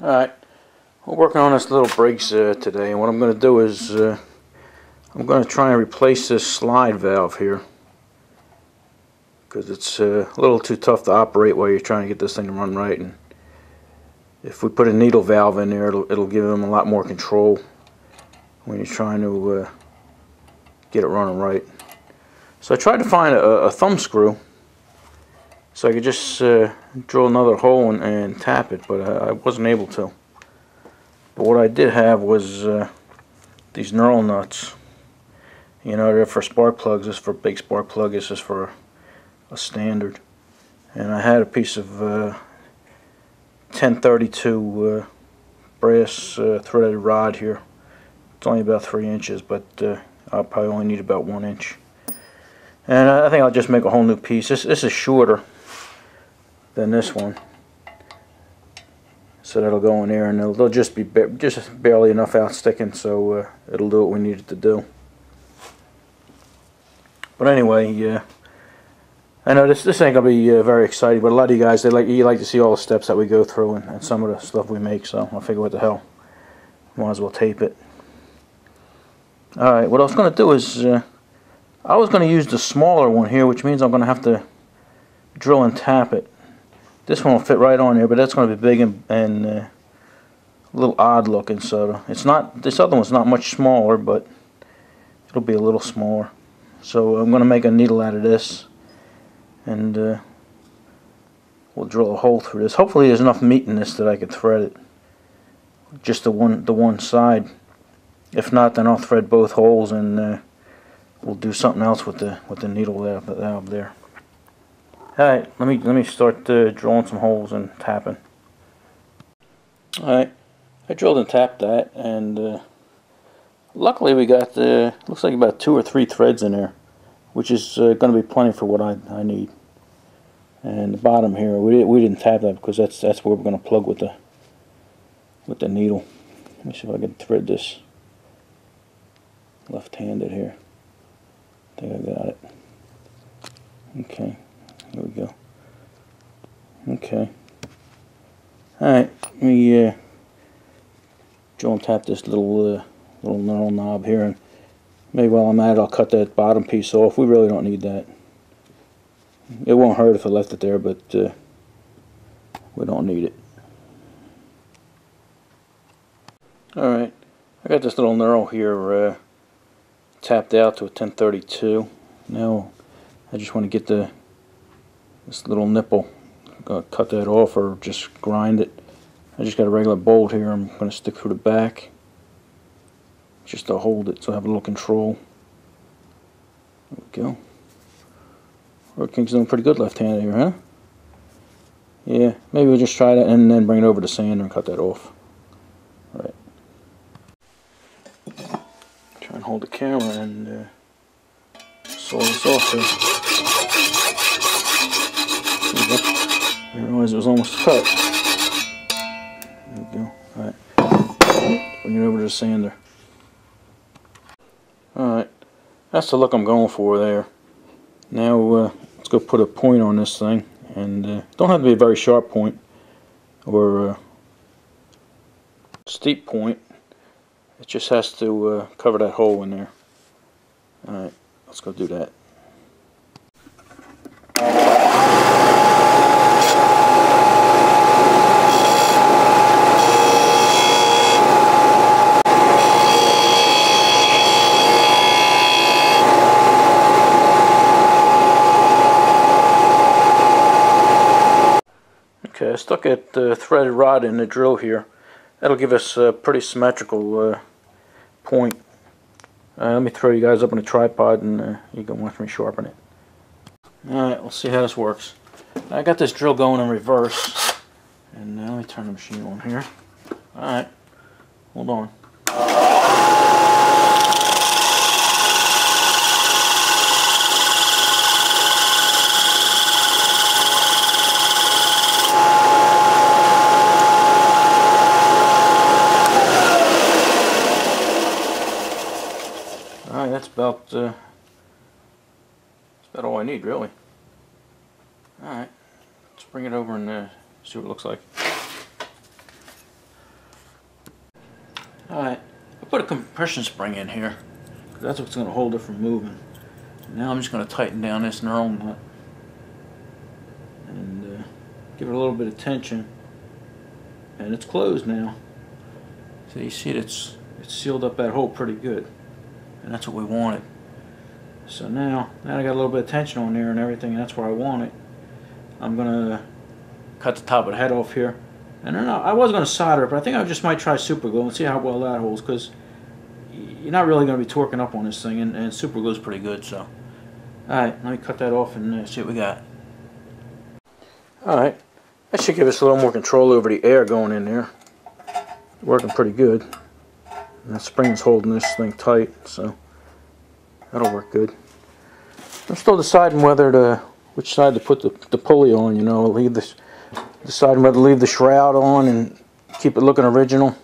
Alright, we're working on this little Briggs today, and what I'm going to do is I'm going to try and replace this slide valve here because it's a little too tough to operate while you're trying to get this thing to run right. And if we put a needle valve in there, it'll give them a lot more control when you're trying to get it running right. So I tried to find a thumb screw so I could just drill another hole and tap it, but I wasn't able to. But what I did have was these knurl nuts. You know, they're for spark plugs. This is for a big spark plug. This is for a standard. And I had a piece of 1032 brass threaded rod here. It's only about 3 inches, but I'll probably only need about 1 inch. And I think I'll just make a whole new piece. This is shorter than this one, so that'll go in there, and they'll just be just barely enough out sticking, so it'll do what we need it to do. But anyway, I know this ain't gonna be very exciting, but a lot of you guys you like to see all the steps that we go through and some of the stuff we make. So I figure, what the hell, might as well tape it. All right, what I was gonna do is I was gonna use the smaller one here, which means I'm gonna have to drill and tap it. This one will fit right on there, but that's going to be big and a little odd looking. So it's not. This other one's not much smaller, but it'll be a little smaller. So I'm going to make a needle out of this, and we'll drill a hole through this. Hopefully, there's enough meat in this that I can thread it. Just the one side. If not, then I'll thread both holes, and we'll do something else with the needle valve there. Alright, let me start drilling some holes and tapping. Alright, I drilled and tapped that, and luckily we got looks like about 2 or 3 threads in there, which is going to be plenty for what I need. And the bottom here, we didn't tap that because that's where we're going to plug with the needle. Let me see if I can thread this left-handed here. I think I got it. Okay. There we go. Okay. Alright, let me drill and tap this little knurl knob here, and maybe while I'm at it I'll cut that bottom piece off. We really don't need that. It won't hurt if I left it there, but we don't need it. Alright, I got this little knurl here tapped out to a 1032. Now I just want to get this little nipple, cut that off or just grind it. I just got a regular bolt here. I'm going to stick through the back just to hold it so I have a little control. There we go. Road King's doing pretty good left-handed here, huh? Yeah, maybe we'll just try that and then bring it over to sander and cut that off. Alright. Try and hold the camera and saw this off here. I realized it was almost cut. There we go. Alright. Bring it over to the sander. Alright. That's the look I'm going for there. Now let's go put a point on this thing. And don't have to be a very sharp point or a steep point. It just has to cover that hole in there. Alright. Let's go do that. Okay, I stuck a threaded rod in the drill here. That'll give us a pretty symmetrical point. Let me throw you guys up on a tripod and you can watch me sharpen it. Alright, we'll see how this works. I got this drill going in reverse. And now let me turn the machine on here. Alright, hold on. Alright, that's about all I need, really. Alright, let's bring it over and see what it looks like. Alright, I put a compression spring in here, because that's what's going to hold it from moving. Now I'm just going to tighten down this knurl nut and give it a little bit of tension, and it's closed now. So you see it's sealed up that hole pretty good, and that's what we wanted. So now I got a little bit of tension on there and everything, and that's where I want it. I'm going to cut the top of the head off here. And I was going to solder it, but I think I just might try super glue and see how well that holds, because you're not really going to be torquing up on this thing, and super glue is pretty good. So, alright, let me cut that off and see what we got. Alright, that should give us a little more control over the air going in there. Working pretty good. And that spring's holding this thing tight, so that'll work good. I'm still deciding which side to put the pulley on. You know, deciding whether to leave the shroud on and keep it looking original,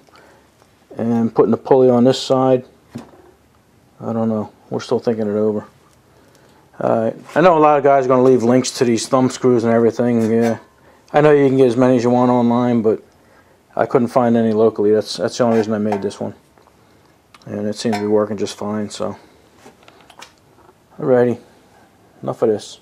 and putting the pulley on this side. I don't know. We're still thinking it over. I know a lot of guys are going to leave links to these thumb screws and everything. Yeah, I know you can get as many as you want online, but I couldn't find any locally. That's the only reason I made this one, and it seems to be working just fine. So, alrighty, enough of this.